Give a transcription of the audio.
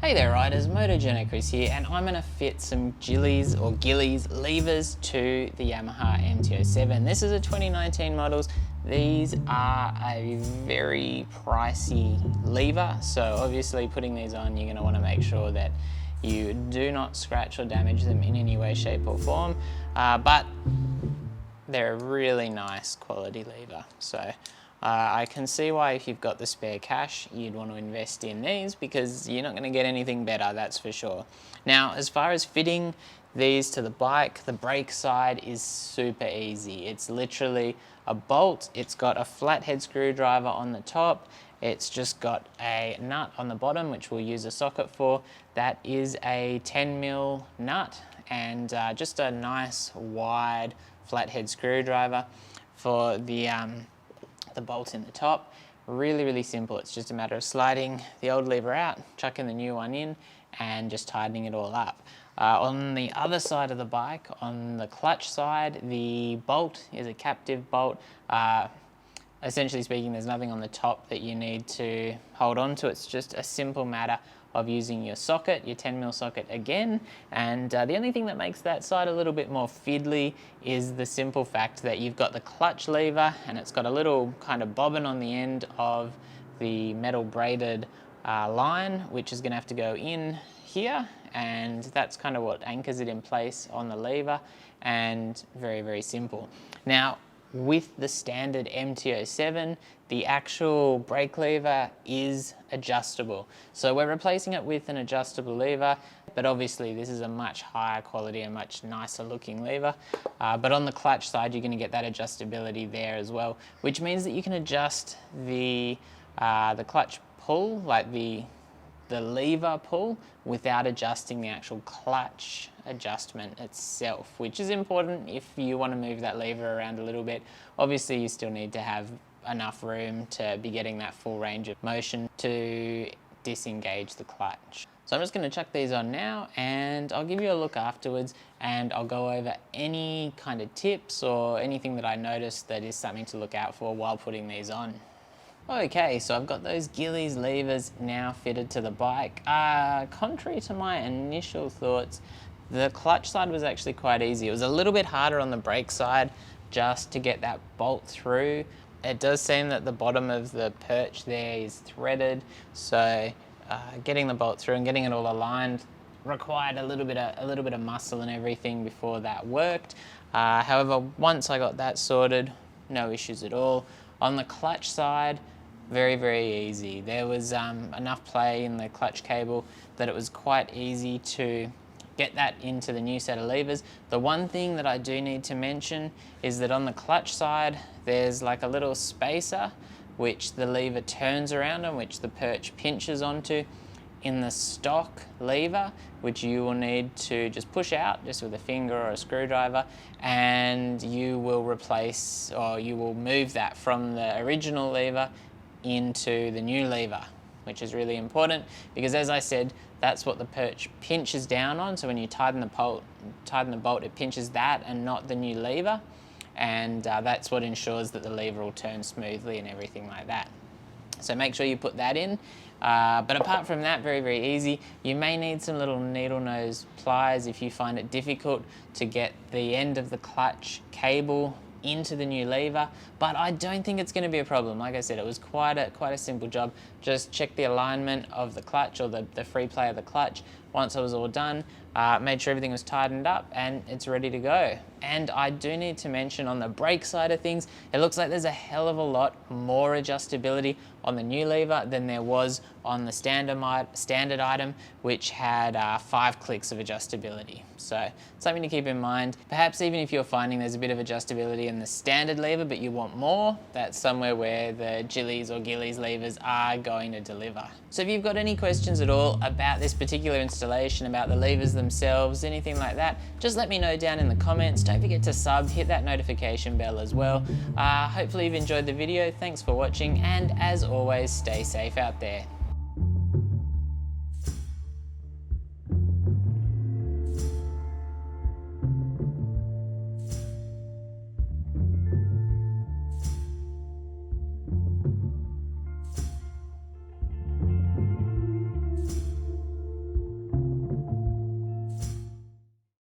Hey there riders, Motogenic Chris here, and I'm going to fit some Gilles levers to the Yamaha MT-07. This is a 2019 models. These are a very pricey lever, so obviously putting these on you're going to want to make sure that you do not scratch or damage them in any way, shape or form, but they're a really nice quality lever. So I can see why if you've got the spare cash, you'd want to invest in these because you're not going to get anything better, that's for sure. Now, as far as fitting these to the bike, the brake side is super easy. It's literally a bolt. It's got a flathead screwdriver on the top. It's just got a nut on the bottom, which we'll use a socket for. That is a 10mm nut and just a nice wide flathead screwdriver for the bolt in the top. Really simple. It's just a matter of sliding the old lever out, chucking the new one in, and just tightening it all up. On the other side of the bike, on the clutch side, the bolt is a captive bolt. Essentially speaking, there's nothing on the top that you need to hold on to. It's just a simple matter of using your socket, your 10mm socket again, and the only thing that makes that side a little bit more fiddly is the simple fact that you've got the clutch lever and it's got a little kind of bobbin on the end of the metal braided line, which is going to have to go in here, and that's kind of what anchors it in place on the lever, and very simple. Now, with the standard MT-07, the actual brake lever is adjustable. So we're replacing it with an adjustable lever, but obviously this is a much higher quality and much nicer looking lever. But on the clutch side, you're going to get that adjustability there as well, which means that you can adjust the clutch pull, like the lever pull, without adjusting the actual clutch adjustment itself, which is important if you want to move that lever around a little bit. Obviously you still need to have enough room to be getting that full range of motion to disengage the clutch. So I'm just going to chuck these on now and I'll give you a look afterwards, and I'll go over any kind of tips or anything that I noticed that is something to look out for while putting these on. Okay, so I've got those Gilles levers now fitted to the bike. Contrary to my initial thoughts, the clutch side was actually quite easy. It was a little bit harder on the brake side just to get that bolt through. It does seem that the bottom of the perch there is threaded, so getting the bolt through and getting it all aligned required a little bit of muscle and everything before that worked. However, once I got that sorted, no issues at all. On the clutch side, very easy. There was enough play in the clutch cable that it was quite easy to get that into the new set of levers. The one thing that I do need to mention is that on the clutch side, there's like a little spacer which the lever turns around and which the perch pinches onto. In the stock lever, which you will need to just push out just with a finger or a screwdriver, and you will replace, or you will move that from the original lever into the new lever, which is really important because, as I said, that's what the perch pinches down on. So when you tighten the bolt, it pinches that and not the new lever, and that's what ensures that the lever will turn smoothly and everything like that. So make sure you put that in. But apart from that, very easy. You may need some little needle nose pliers if you find it difficult to get the end of the clutch cable into the new lever, but I don't think it's going to be a problem. Like I said, it was quite a simple job. Just check the alignment of the clutch, or the free play of the clutch. Once it was all done, made sure everything was tightened up, and it's ready to go. And I do need to mention, on the brake side of things, it looks like there's a hell of a lot more adjustability on the new lever than there was on the standard item, which had 5 clicks of adjustability. So something to keep in mind. Perhaps even if you're finding there's a bit of adjustability in the standard lever but you want more, that's somewhere where the Gilles levers are going to deliver. So if you've got any questions at all about this particular installation, about the levers themselves, anything like that, just let me know down in the comments. Don't forget to sub, hit that notification bell as well. Hopefully you've enjoyed the video. Thanks for watching, and as always, stay safe out there.